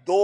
2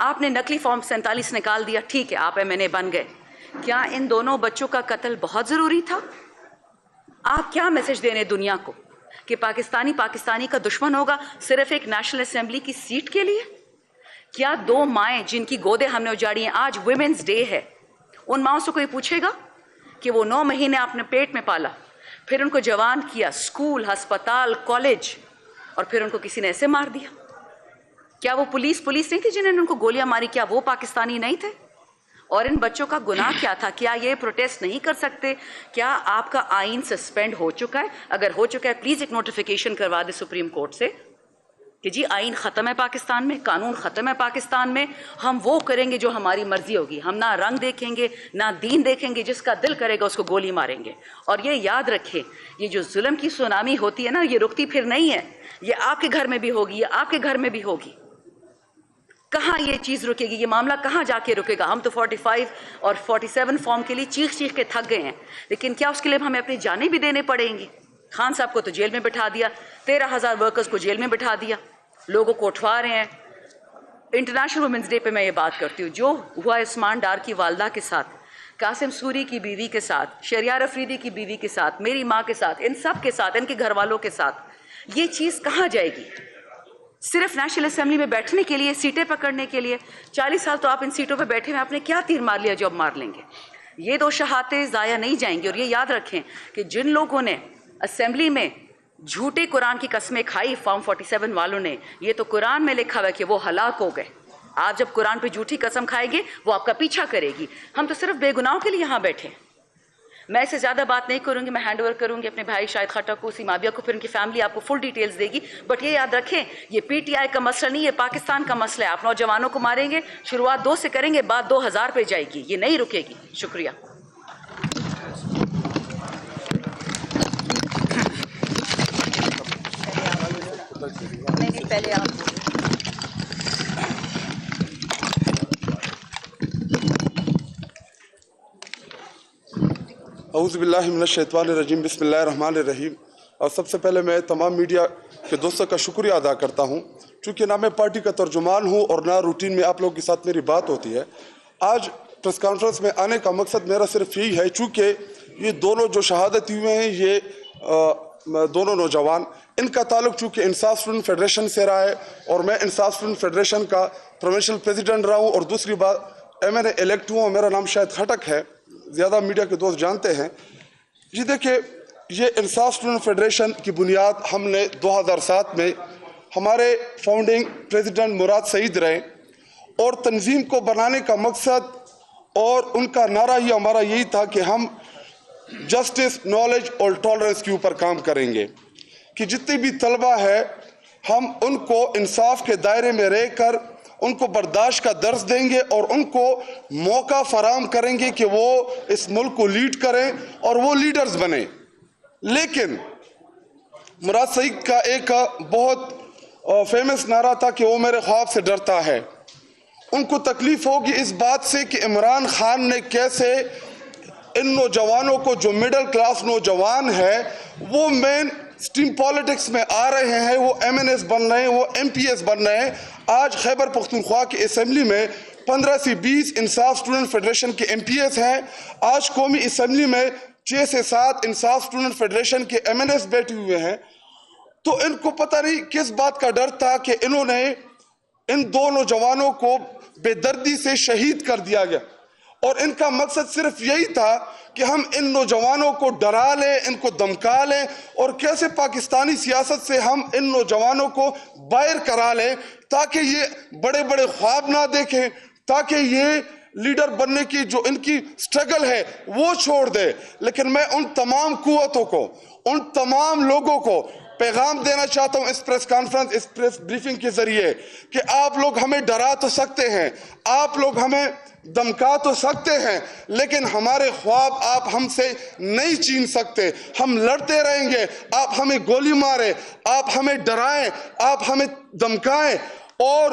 آپ نے نقلی فارم 47 نکال دیا, ٹھیک ہے آپ MNA بن گئے. کیا ان دونوں بچوں کا قتل بہت ضروری تھا؟ آپ کیا میسج دے رہے ہیں دنیا کو کہ پاکستانی کا دشمن ہوگا صرف ایک نیشنل اسمبلی کی سیٹ کے لیے؟ کیا 2 مائیں جن کی گودیں ہم نے اجاڑی ہیں, آج ویمنز ڈے ہے, ان ماؤں سے کوئی پوچھے گا کہ وہ 9 مہینے اپنے پیٹ میں پالا, پھر ان کو جوان کیا, اسکول, ہسپتال, کالج, اور پھر ان کو کسی نے ایسے مار دیا؟ کیا وہ پولیس نہیں تھی جنہوں نے ان کو گولیاں ماری؟ کیا وہ پاکستانی نہیں تھے؟ اور ان بچوں کا گناہ کیا تھا؟ کیا یہ پروٹیسٹ نہیں کر سکتے؟ کیا آپ کا آئین سسپینڈ ہو چکا ہے؟ اگر ہو چکا ہے پلیز ایک نوٹیفیکیشن کروا دے سپریم کورٹ سے کہ جی آئین ختم ہے پاکستان میں, قانون ختم ہے پاکستان میں, ہم وہ کریں گے جو ہماری مرضی ہوگی, ہم نہ رنگ دیکھیں گے نہ دین دیکھیں گے, جس کا دل کرے گا اس کو گولی ماریں گے. اور یہ یاد رکھیں, یہ جو ظلم کی سونامی ہوتی ہے نا, یہ رکتی پھر نہیں ہے, یہ آپ کے گھر میں بھی ہوگی, یہ آپ کے گھر میں بھی ہوگی. کہاں یہ چیز رکے گی؟ یہ معاملہ کہاں جا کے رکے گا؟ ہم تو 45 اور 47 فارم کے لیے چیخ کے تھک گئے ہیں, لیکن کیا اس کے لیے ہمیں اپنی جانیں بھی دینے پڑیں گی؟ خان صاحب کو تو جیل میں بٹھا دیا, 13,000 ورکرز کو جیل میں بٹھا دیا, لوگوں کو اٹھوا رہے ہیں. انٹرنیشنل وومنز ڈے پہ میں یہ بات کرتی ہوں, جو ہوا عثمان ڈار کی والدہ کے ساتھ, قاسم سوری کی بیوی کے ساتھ, شہریار افریدی کی بیوی کے ساتھ, میری ماں کے ساتھ, ان سب کے ساتھ, ان کے گھر والوں کے ساتھ, یہ چیز کہاں جائے گی؟ صرف نیشنل اسمبلی میں بیٹھنے کے لیے, سیٹیں پکڑنے کے لیے. 40 سال تو آپ ان سیٹوں پہ بیٹھے ہوئے, آپ نے کیا تیر مار لیا جو اب مار لیں گے؟ یہ 2 شہادتیں ضائع نہیں جائیں گی. اور یہ یاد رکھیں کہ جن لوگوں نے اسمبلی میں جھوٹے قرآن کی قسمیں کھائی, فارم 47 والوں نے, یہ تو قرآن میں لکھا ہوا ہے کہ وہ ہلاک ہو گئے. آپ جب قرآن پہ جھوٹی قسم کھائیں گے وہ آپ کا پیچھا کرے گی. ہم تو صرف بے گناہوں کے لیے یہاں بیٹھے. میں اسے زیادہ بات نہیں کروں گی, میں ہینڈ اوور کروں گی اپنے بھائی شاہد خٹک کو, سیمابیہ کو, پھر ان کی فیملی آپ کو فل ڈیٹیلز دے گی. بٹ یہ یاد رکھیں, یہ PTI کا مسئلہ نہیں, یہ پاکستان کا مسئلہ ہے. آپ نوجوانوں کو ماریں گے, شروعات 2 سے کریں گے, بعد 2000 پہ جائے گی, یہ نہیں رکے گی. شکریہ. پہلے آپ اعوذ باللہ من الشیطان الرجیم, بسم اللہ الرحمن الرحیم. اور سب سے پہلے میں تمام میڈیا کے دوستوں کا شکریہ ادا کرتا ہوں, چونکہ نہ میں پارٹی کا ترجمان ہوں اور نہ روٹین میں آپ لوگوں کے ساتھ میری بات ہوتی ہے. آج پریس کانفرنس میں آنے کا مقصد میرا صرف یہی ہے, چونکہ یہ دونوں جو شہادت ہوئے ہیں, یہ دونوں نوجوان, ان کا تعلق چونکہ انصاف اسٹوڈنٹ فیڈریشن سے رہا ہے, اور میں انصاف اسٹوڈنٹ فیڈریشن کا پروونشل پریزیڈنٹ رہا ہوں, اور دوسری بات MNA الیکٹ ہوں, اور میرا نام شاہد خٹک ہے, زیادہ میڈیا کے دوست جانتے ہیں. جی دیکھیں, یہ انصاف اسٹوڈنٹ فیڈریشن کی بنیاد ہم نے 2007 میں ہمارے فاؤنڈنگ پریزیڈنٹ مراد سعید رہے, اور تنظیم کو بنانے کا مقصد اور ان کا نعرہ ہی ہمارا یہی تھا کہ ہم جسٹس, نالج اور ٹالرنس کے اوپر کام کریں گے, کہ جتنے بھی طلبہ ہیں ہم ان کو انصاف کے دائرے میں رہ کر ان کو برداشت کا درس دیں گے, اور ان کو موقع فراہم کریں گے کہ وہ اس ملک کو لیڈ کریں اور وہ لیڈرز بنیں. لیکن مراد سعید کا ایک بہت فیمس نعرہ تھا کہ وہ میرے خواب سے ڈرتا ہے. ان کو تکلیف ہوگی اس بات سے کہ عمران خان نے کیسے ان نوجوانوں کو, جو مڈل کلاس نوجوان ہے, وہ مین سٹریم پالیٹکس میں آ رہے ہیں, وہ MNS بن رہے ہیں, وہ MPS بن رہے ہیں. آج خیبر پختونخوا کی اسمبلی میں 15 سے 20 انصاف اسٹوڈنٹ فیڈریشن کے MPS ہیں. آج قومی اسمبلی میں 6 سے 7 انصاف اسٹوڈنٹ فیڈریشن کے MNS بیٹھے ہوئے ہیں. تو ان کو پتہ نہیں کس بات کا ڈر تھا کہ انہوں نے ان 2 نوجوانوں کو بے دردی سے شہید کر دیا گیا, اور ان کا مقصد صرف یہی تھا کہ ہم ان نوجوانوں کو ڈرا لیں, ان کو دمکا لیں, اور کیسے پاکستانی سیاست سے ہم ان نوجوانوں کو باہر کرا لیں, تاکہ یہ بڑے بڑے خواب نہ دیکھیں, تاکہ یہ لیڈر بننے کی جو ان کی سٹرگل ہے وہ چھوڑ دے. لیکن میں ان تمام قوتوں کو, ان تمام لوگوں کو پیغام دینا چاہتا ہوں اس پریس کانفرنس, اس پریس بریفنگ کے ذریعے, کہ آپ لوگ ہمیں ڈرا تو سکتے ہیں, آپ لوگ ہمیں دمکا تو سکتے ہیں, لیکن ہمارے خواب آپ ہم سے نہیں چھین سکتے. ہم لڑتے رہیں گے, آپ ہمیں گولی ماریں, آپ ہمیں ڈرائیں, آپ ہمیں دمکائیں, اور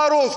ROs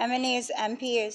MNAs, MPs,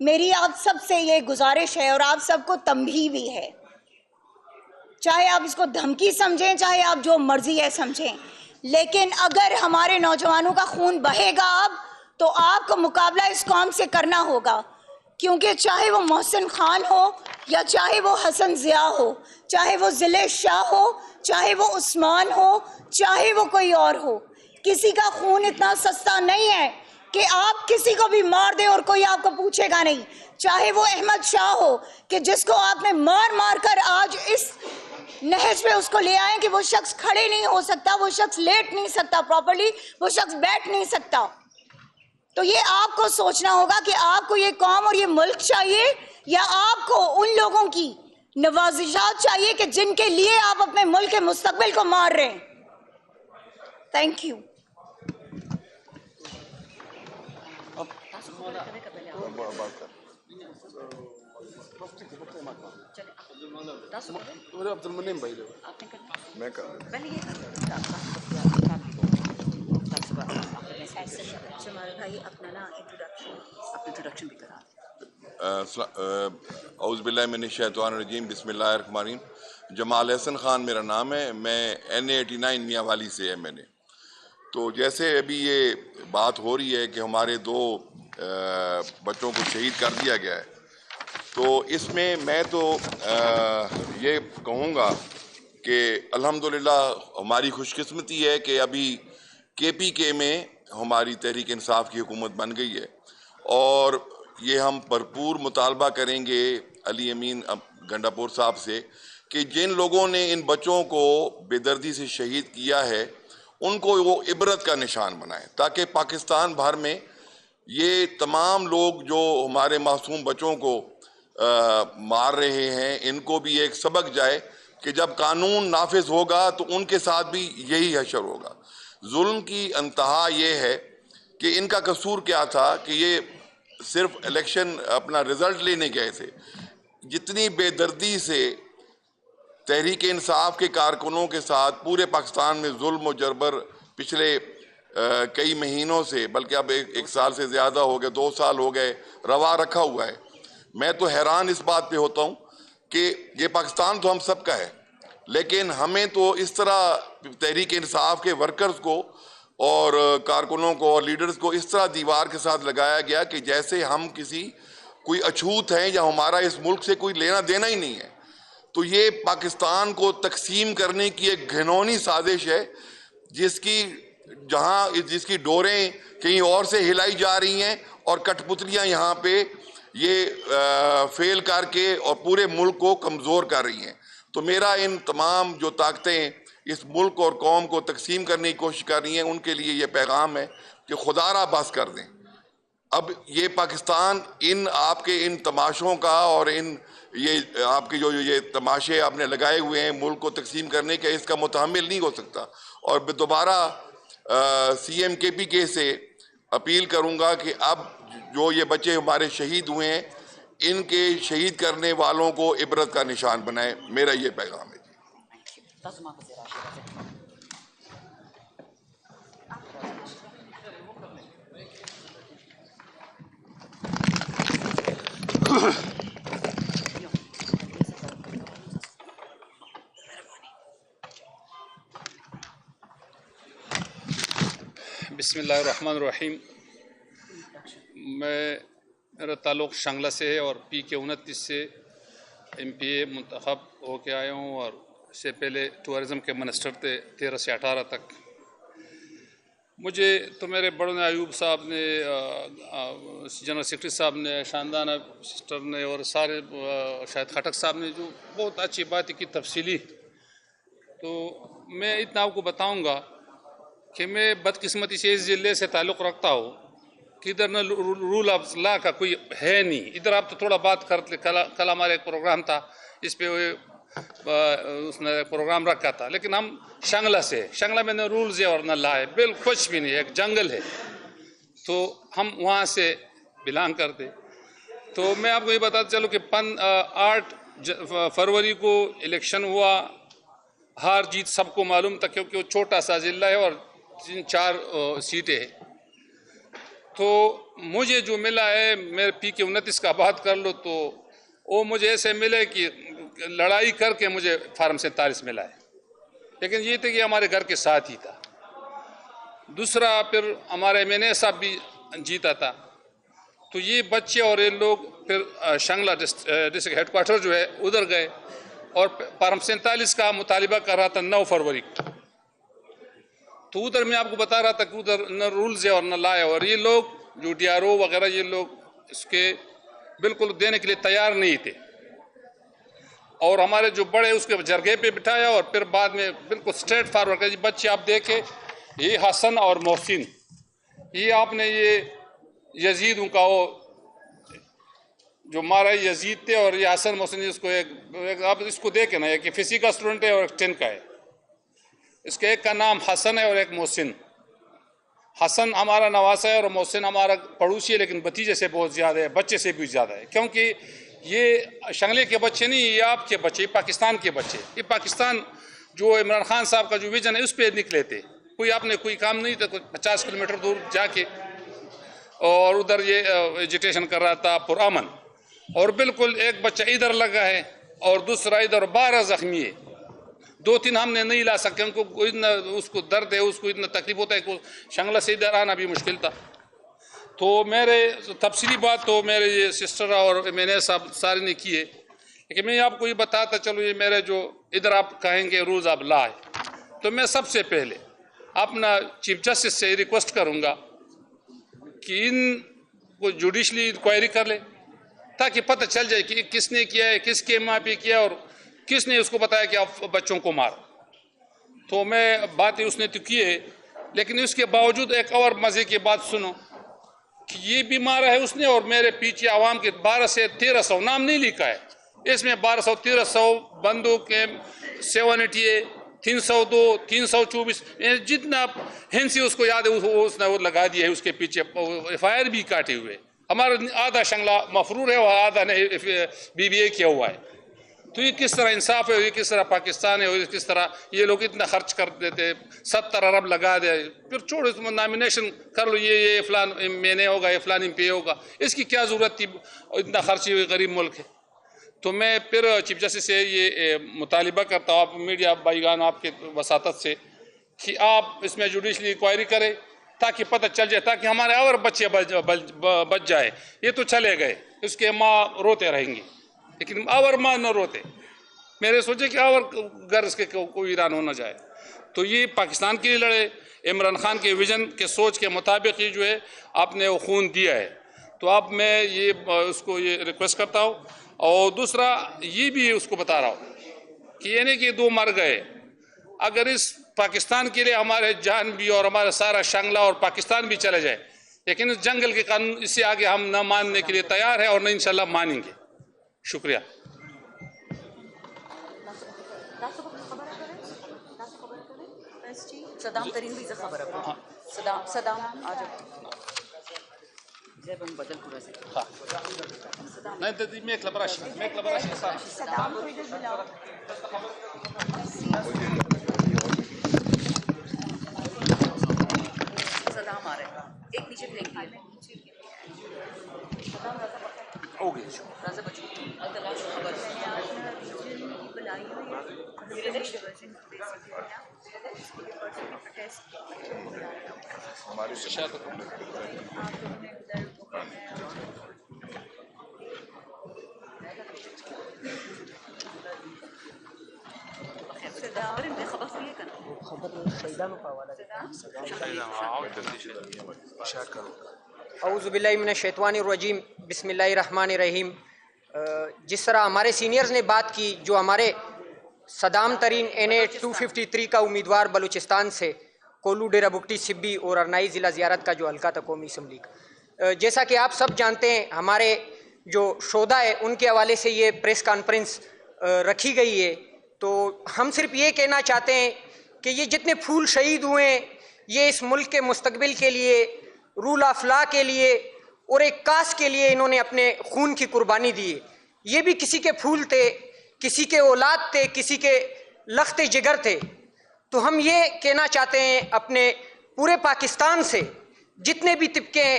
میری آپ سب سے یہ گزارش ہے اور آپ سب کو تنبیہ بھی ہے، چاہے آپ اس کو دھمکی سمجھیں، چاہے آپ جو مرضی ہے سمجھیں، لیکن اگر ہمارے نوجوانوں کا خون بہے گا اب تو آپ کو مقابلہ اس قوم سے کرنا ہوگا، کیونکہ چاہے وہ محسن خان ہو یا چاہے وہ حسن ضیاء ہو، چاہے وہ ذیل شاہ ہو، چاہے وہ عثمان ہو، چاہے وہ کوئی اور ہو، کسی کا خون اتنا سستا نہیں ہے کہ آپ کسی کو بھی مار دیں اور کوئی آپ کو پوچھے گا نہیں، چاہے وہ احمد شاہ ہو کہ جس کو آپ نے مار مار کر آج اس نہج پہ اس کو لے آئیں کہ وہ شخص کھڑے نہیں ہو سکتا، وہ شخص لیٹ نہیں سکتا پراپرلی، وہ شخص بیٹھ نہیں سکتا۔ تو یہ آپ کو سوچنا ہوگا کہ آپ کو یہ قوم اور یہ ملک چاہیے یا آپ کو ان لوگوں کی نوازشات چاہیے کہ جن کے لیے آپ اپنے ملک کے مستقبل کو مار رہے ہیں۔ Thank you. عبد المنیم بھائی میں کر انٹروڈکشن بھی کرا۔ اعوذ باللہ من الشیطان الرجیم، بسم اللہ الرحمن الرحیم۔ جمال احسن خان میرا نام ہے، میں N89 میاں والی سے ہے۔ میں نے تو جیسے ابھی یہ بات ہو رہی ہے کہ ہمارے 2 بچوں کو شہید کر دیا گیا ہے، تو اس میں تو یہ کہوں گا کہ الحمدللہ ہماری خوش قسمتی ہے کہ ابھی KPK میں ہماری تحریک انصاف کی حکومت بن گئی ہے، اور یہ ہم بھرپور مطالبہ کریں گے علی امین گنڈاپور صاحب سے کہ جن لوگوں نے ان بچوں کو بے دردی سے شہید کیا ہے ان کو وہ عبرت کا نشان بنائیں، تاکہ پاکستان بھر میں یہ تمام لوگ جو ہمارے معصوم بچوں کو مار رہے ہیں ان کو بھی ایک سبق جائے کہ جب قانون نافذ ہوگا تو ان کے ساتھ بھی یہی حشر ہوگا۔ ظلم کی انتہا یہ ہے کہ ان کا قصور کیا تھا کہ یہ صرف الیکشن اپنا رزلٹ لینے گئے تھے، جتنی بے دردی سے تحریک انصاف کے کارکنوں کے ساتھ پورے پاکستان میں ظلم و جبر پچھلے کئی مہینوں سے، بلکہ اب 1 سال سے زیادہ ہو گئے، 2 سال ہو گئے، روا رکھا ہوا ہے۔ میں تو حیران اس بات پہ ہوتا ہوں کہ یہ پاکستان تو ہم سب کا ہے، لیکن ہمیں تو اس طرح تحریک انصاف کے ورکرز کو اور کارکنوں کو اور لیڈرز کو اس طرح دیوار کے ساتھ لگایا گیا کہ جیسے ہم کوئی اچھوت ہیں یا ہمارا اس ملک سے کوئی لینا دینا ہی نہیں ہے۔ تو یہ پاکستان کو تقسیم کرنے کی ایک گھنونی سازش ہے، جس کی ڈوریں کہیں اور سے ہلائی جا رہی ہیں اور کٹ پتلیاں یہاں پہ یہ فیل کر کے اور پورے ملک کو کمزور کر رہی ہیں۔ تو میرا ان تمام جو طاقتیں اس ملک اور قوم کو تقسیم کرنے کی کوشش کر رہی ہیں ان کے لیے یہ پیغام ہے کہ خدا را بس کر دیں۔ اب یہ پاکستان آپ کے ان تماشوں کا اور یہ آپ کے جو یہ تماشے آپ نے لگائے ہوئے ہیں ملک کو تقسیم کرنے کے، اس کا متحمل نہیں ہو سکتا۔ اور میں دوبارہ CM KPK سے اپیل کروں گا کہ اب جو یہ بچے ہمارے شہید ہوئے ہیں ان کے شہید کرنے والوں کو عبرت کا نشان بنائے۔ میرا یہ پیغام ہے۔ بسم اللہ الرحمن الرحیم۔ میرا تعلق شنگلہ سے ہے اور PK 29 سے MPA منتخب ہو کے آیا ہوں، اور اس سے پہلے ٹورزم کے منسٹر تھے 13 سے 18 تک۔ مجھے تو میرے بڑوں نے، ایوب صاحب نے، جنرل سیکرٹری صاحب نے، شاندانہ سسٹر نے اور سارے شاہد خٹک صاحب نے جو بہت اچھی باتیں کی تفصیلی، تو میں اتنا آپ کو بتاؤں گا کہ میں بدقسمتی سے اس ضلع سے تعلق رکھتا ہوں کہ ادھر نہ رول آف لا کا کوئی ہے نہیں۔ ادھر آپ تو تھوڑا بات کرتے، کل ہمارا ایک پروگرام تھا اس پہ اس نے پروگرام رکھا تھا، لیکن ہم شنگلہ سے، شنگلہ میں نہ رولز ہے اور نہ لا ہے، بالکل کچھ بھی نہیں، ایک جنگل ہے، تو ہم وہاں سے بلانگ کرتے۔ تو میں آپ کو یہ بتاتا چلوں کہ 8 فروری کو الیکشن ہوا، ہار جیت سب کو معلوم تھا کیونکہ وہ چھوٹا سا ضلع ہے اور 4 سیٹیں ہیں۔ تو مجھے جو ملا ہے میرے PK-29 کا بات کر لو تو وہ مجھے ایسے ملے کہ لڑائی کر کے مجھے فارم 47 ملا ہے، لیکن یہ تھا کہ ہمارے گھر کے ساتھ ہی تھا۔ دوسرا پھر ہمارے MNA صاحب بھی جیتا تھا، تو یہ بچے اور یہ لوگ پھر شنگلہ ڈسٹرکٹ ہیڈ کوارٹر جو ہے ادھر گئے اور فارم 47 کا مطالبہ کر رہا تھا 9 فروری کو۔ تو ادھر میں آپ کو بتا رہا تھا کہ ادھر نہ رولز ہے اور نہ لا ہے، اور یہ لوگ جو DRO وغیرہ یہ لوگ اس کے بالکل دینے کے لیے تیار نہیں تھے، اور ہمارے جو بڑے اس کے جرگے پہ بٹھایا اور پھر بعد میں بالکل اسٹریٹ فارورڈ کر بچے آپ دیکھیں، یہ حسن اور محسن، یہ آپ نے یہ یزید ان کا وہ جو مارا یزید تھے، اور یہ حسن محسن اس کو ایک آپ اس کو دیکھیں نا، ایک فزکس کا اسٹوڈنٹ ہے اور ایک 10 کا ہے، اس کے ایک کا نام حسن ہے اور ایک محسن۔ حسن ہمارا نواسا ہے اور محسن ہمارا پڑوسی ہے، لیکن بھتیجے سے بہت زیادہ ہے، بچے سے بھی زیادہ ہے، کیونکہ یہ شنگلے کے بچے نہیں، یہ آپ کے بچے، یہ پاکستان کے بچے، یہ پاکستان جو عمران خان صاحب کا جو ویژن ہے اس پہ نکلے تھے۔ کوئی آپ نے کوئی کام نہیں تھا، کوئی 50 کلومیٹر دور جا کے اور ادھر یہ ایجیٹیشن کر رہا تھا پرامن، اور بالکل ایک بچہ ادھر لگا ہے اور دوسرا ادھر، 12 زخمی ہے، 2-3 ہم نے نہیں لا سکتے، ان کو اتنا اس کو درد ہے، اس کو اتنا تکلیف ہوتا ہے کہ شنگلہ سے ادھر آنا بھی مشکل تھا۔ تو میرے تفصیلی بات تو میرے یہ سسٹر اور MNA صاحب سارے نے کی ہے، لیکن میں آپ کو یہ بتاتا چلو، یہ میرے جو ادھر آپ کہیں گے رولز آپ لائے، تو میں سب سے پہلے اپنا چیف جسٹس سے ریکویسٹ کروں گا کہ ان کو جوڈیشلی انکوائری کر لے، تاکہ پتہ چل جائے کہ کس نے کیا ہے، کس کے ماں پہ کیا، اور کس نے اس کو بتایا کہ آپ بچوں کو مار۔ تو میں باتیں اس نے تو کی ہے، لیکن اس کے باوجود ایک اور مزے کی بات سنو کہ یہ بھی مارا ہے اس نے، اور میرے پیچھے عوام کے 1200 سے 1300 نام نہیں لکھا ہے، اس میں 1200-1300 بندوق 788 302 324 جتنا ہنسی اس کو یاد ہے اس نے وہ لگا دیا ہے، اس کے پیچھے FIR بھی کاٹے ہوئے، ہمارا آدھا شنگلہ مفرور ہے اور آدھا نے BBA کیا ہوا ہے۔ تو یہ کس طرح انصاف ہے، یہ کس طرح پاکستان ہے، اور کس طرح یہ لوگ اتنا خرچ کر دیتے، 70 ارب لگا دے، پھر چھوڑو اس میں نامینیشن کر لو، یہ فلان MNA ہوگا، یہ فلان MP ہوگا، اس کی کیا ضرورت تھی، اتنا خرچی ہوئی، غریب ملک ہے۔ تو میں پھر چیف جسٹس سے یہ مطالبہ کرتا ہوں، آپ میڈیا بھائیگان آپ کے وساطت سے، کہ آپ اس میں جوڈیشلی انکوائری کریں تاکہ پتہ چل جائے، تاکہ ہمارے اور بچے بچ جائے۔ یہ تو چلے گئے، اس کے ماں روتے رہیں گی، لیکن اور ماں نہ روتے، میرے سوچے کہ اور گھر اس کے کوئی ویران ہو نہ جائے۔ تو یہ پاکستان کے لیے لڑے، عمران خان کے ویژن کے سوچ کے مطابق یہ جو ہے آپ نے وہ خون دیا ہے۔ تو اب میں یہ اس کو یہ ریکویسٹ کرتا ہوں، اور دوسرا یہ بھی اس کو بتا رہا ہوں کہ یعنی کہ 2 مر گئے، اگر اس پاکستان کے لیے ہمارے جان بھی اور ہمارا سارا شنگلہ اور پاکستان بھی چلے جائے، لیکن اس جنگل کے قانون اس سے آگے ہم نہ ماننے کے لیے تیار ہیں اور نہ انشاءاللہ مانیں گے۔ شکریہ۔ صدام ترین بھی خبر ہے، صدام آ جاؤ جب ہم بدل پورا سے نہیں تو میں کلبراش صدام کو ادھر بلاؤ۔ صدام آ رہے ہیں، ایک نیچے پھینک دیے ہو گئی۔ راضا بچو اگر خبر بلائی ہوئی اعوذ باللہ من الشیطان الرجیم، بسم اللہ الرحمن الرحیم۔ جس طرح ہمارے سینئرز نے بات کی، جو ہمارے صدام ترین NA 253 کا امیدوار بلوچستان سے، کولو ڈیرہ بگٹی سبی اور ارنائی ضلع زیارت کا جو حلقہ تھا قومی اسمبلی کا، جیسا کہ آپ سب جانتے ہیں، ہمارے جو شہداء ہے ان کے حوالے سے یہ پریس کانفرنس رکھی گئی ہے۔ تو ہم صرف یہ کہنا چاہتے ہیں کہ یہ جتنے پھول شہید ہوئے ہیں، یہ اس ملک کے مستقبل کے لیے، رول آف لا کے لیے اور ایک کاس کے لیے انہوں نے اپنے خون کی قربانی دی ہے۔ یہ بھی کسی کے پھول تھے، کسی کے اولاد تھے، کسی کے لخت جگر تھے۔ تو ہم یہ کہنا چاہتے ہیں اپنے پورے پاکستان سے، جتنے بھی طبقے ہیں،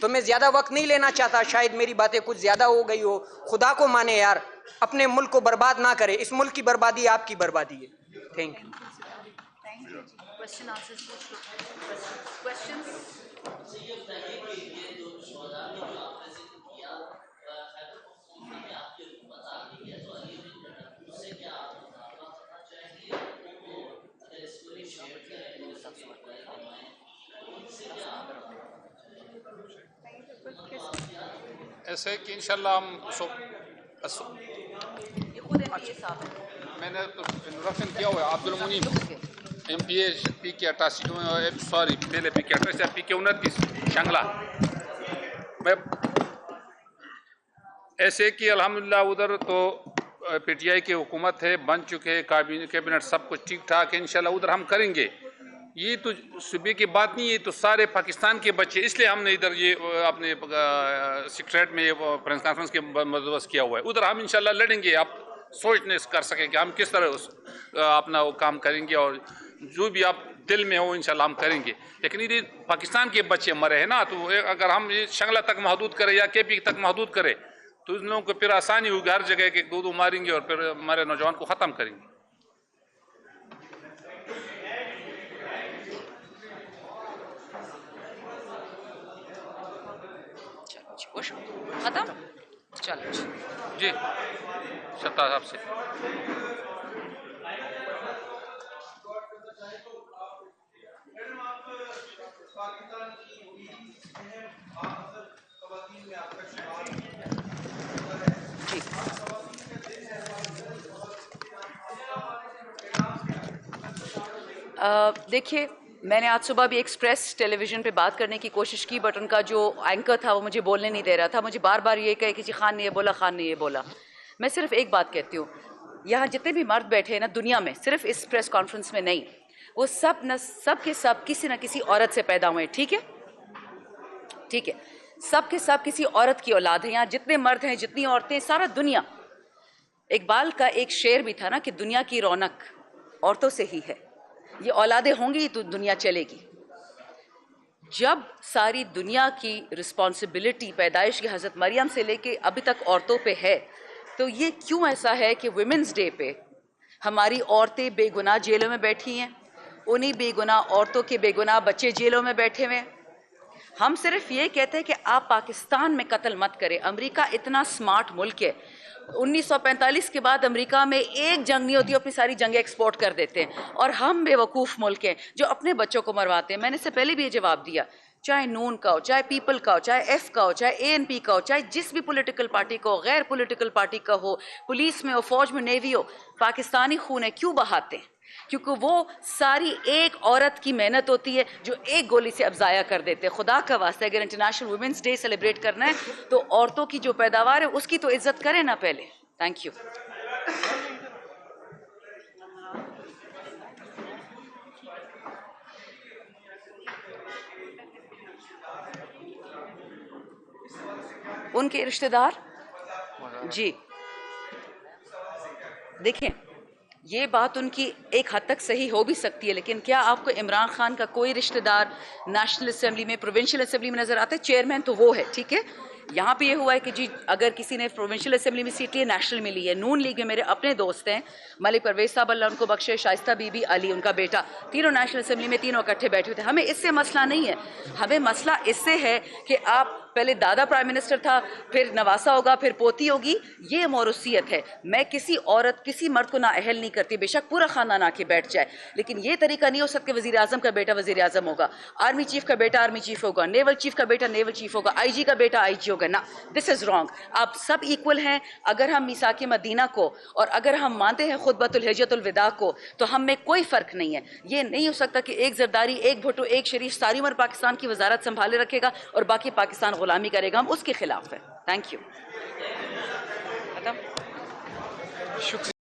تو میں زیادہ وقت نہیں لینا چاہتا, شاید میری باتیں کچھ زیادہ ہو گئی ہو. خدا کو مانے یار, اپنے ملک کو برباد نہ کرے, اس ملک کی بربادی آپ کی بربادی ہے. Thank you. ایسے کہ انشاءاللہ ہم میں نے تو انٹروڈکشن کیا ہوا ہے. عبد المنیم ایم پی اے پی کے 88 سوری پہلے پی کے 88 پی کے 29 شنگلہ. میں ایسے کہ الحمدللہ ادھر تو پی ٹی آئی کی حکومت ہے, بن چکے, کیبنٹ سب کچھ ٹھیک ٹھاک ہے. انشاءاللہ ادھر ہم کریں گے. یہ تو صوبے کی بات نہیں ہے, تو سارے پاکستان کے بچے, اس لیے ہم نے ادھر یہ اپنے سیکریٹ میں پریس کانفرنس کے بندوبست کیا ہوا ہے. ادھر ہم انشاءاللہ لڑیں گے, آپ سوچ نہیں کر سکیں کہ ہم کس طرح اپنا وہ کام کریں گے, اور جو بھی آپ دل میں ہو انشاءاللہ ہم کریں گے. لیکن یہ پاکستان کے بچے مرے ہیں نا, تو اگر ہم یہ شنگلہ تک محدود کریں یا کے پی تک محدود کریں تو ان لوگوں کو پھر آسانی ہوگی, ہر جگہ کے دو ماریں گے اور پھر ہمارے نوجوان کو ختم کریں گے. ختم چلو جی شتا صاحب سے. دیکھیے, میں نے آج صبح بھی ایکسپریس ٹیلی ویژن پہ بات کرنے کی کوشش کی, بٹ ان کا جو اینکر تھا وہ مجھے بولنے نہیں دے رہا تھا. مجھے بار بار یہ کہے کہ جی خان نے یہ بولا, خان نے یہ بولا. میں صرف ایک بات کہتی ہوں, یہاں جتنے بھی مرد بیٹھے ہیں نا دنیا میں, صرف اس پریس کانفرنس میں نہیں, وہ سب کے سب کسی نہ کسی عورت سے پیدا ہوئے ہیں. ٹھیک ہے, ٹھیک ہے, سب کے سب کسی عورت کی اولاد ہیں. یہاں جتنے مرد ہیں, جتنی عورتیں, سارا دنیا. اقبال کا ایک شعر بھی تھا نا کہ دنیا کی رونق عورتوں سے ہی ہے. یہ اولادیں ہوں گی تو دنیا چلے گی. جب ساری دنیا کی رسپانسبلٹی پیدائش کی حضرت مریم سے لے کے ابھی تک عورتوں پہ ہے, تو یہ کیوں ایسا ہے کہ ویمنز ڈے پہ ہماری عورتیں بے گناہ جیلوں میں بیٹھی ہیں, انہی بے گناہ عورتوں کے بے گناہ بچے جیلوں میں بیٹھے ہوئے ہیں. ہم صرف یہ کہتے ہیں کہ آپ پاکستان میں قتل مت کریں. امریکہ اتنا سمارٹ ملک ہے, 1945 کے بعد امریکہ میں ایک جنگ نہیں ہوتی, اپنی ساری جنگیں ایکسپورٹ کر دیتے ہیں. اور ہم بے وقوف ملک ہیں جو اپنے بچوں کو مرواتے ہیں. میں نے اس سے پہلے بھی یہ جواب دیا, چاہے نون کا ہو, چاہے پیپل کا ہو, چاہے ایف کا ہو, چاہے اے این پی کا ہو, چاہے جس بھی پولیٹیکل پارٹی کا ہو, غیر پولیٹیکل پارٹی کا ہو, پولیس میں ہو, فوج میں, نیوی ہو, پاکستانی خون ہے. کیوں بہاتے ہیں؟ کیونکہ وہ ساری ایک عورت کی محنت ہوتی ہے جو ایک گولی سے اب ضائع کر دیتے ہیں. خدا کا واسطہ اگر انٹرنیشنل ویمنس ڈے سیلیبریٹ کرنا ہے تو عورتوں کی جو پیداوار ہے اس کی تو عزت کریں نا پہلے. Thank you. ان کے رشتہ دار جی دیکھیں, یہ بات ان کی ایک حد تک صحیح ہو بھی سکتی ہے, لیکن کیا آپ کو عمران خان کا کوئی رشتہ دار نیشنل اسمبلی میں, پروونشل اسمبلی میں نظر آتا ہے؟ چیئرمین تو وہ ہے, ٹھیک ہے. یہاں پہ یہ ہوا ہے کہ جی اگر کسی نے پروونشل اسمبلی میں سیٹ لی ہے, نیشنل ملی ہے. نون لیگ میں میرے اپنے دوست ہیں, ملک پرویز صاحب اللہ ان کو بخشے, شائستہ بی بی, علی ان کا بیٹا, تینوں نیشنل اسمبلی میں, تینوں اکٹھے بیٹھے ہوئے تھے. ہمیں اس سے مسئلہ نہیں ہے. ہمیں مسئلہ اس سے ہے کہ آپ پہلے دادا پرائم منسٹر تھا, پھر نواسا ہوگا, پھر پوتی ہوگی. یہ موروثیت ہے. میں کسی عورت, کسی مرد کو نااہل نہیں کرتی, بے شک پورا خاندان آ کے بیٹھ جائے, لیکن یہ طریقہ نہیں ہو سکتا کہ وزیر اعظم کا بیٹا وزیر اعظم ہوگا, آرمی چیف کا بیٹا آرمی چیف ہوگا, نیول چیف کا بیٹا نیول چیف ہوگا, آئی جی کا بیٹا آئی جی ہوگا. نا, دس از رانگ. آپ سب ایکول ہیں. اگر ہم میثاق مدینہ کو اور اگر ہم مانتے ہیں خطبۃ الحجۃ الوداع کو, تو ہم میں کوئی فرق نہیں ہے. یہ نہیں ہو سکتا کہ ایک زرداری, ایک بھٹو, ایک شریف ساری عمر پاکستان کی وزارت سنبھالے رکھے گا اور باقی پاکستان غلامی کرے گا. ہم اس کے خلاف ہیں. Thank you.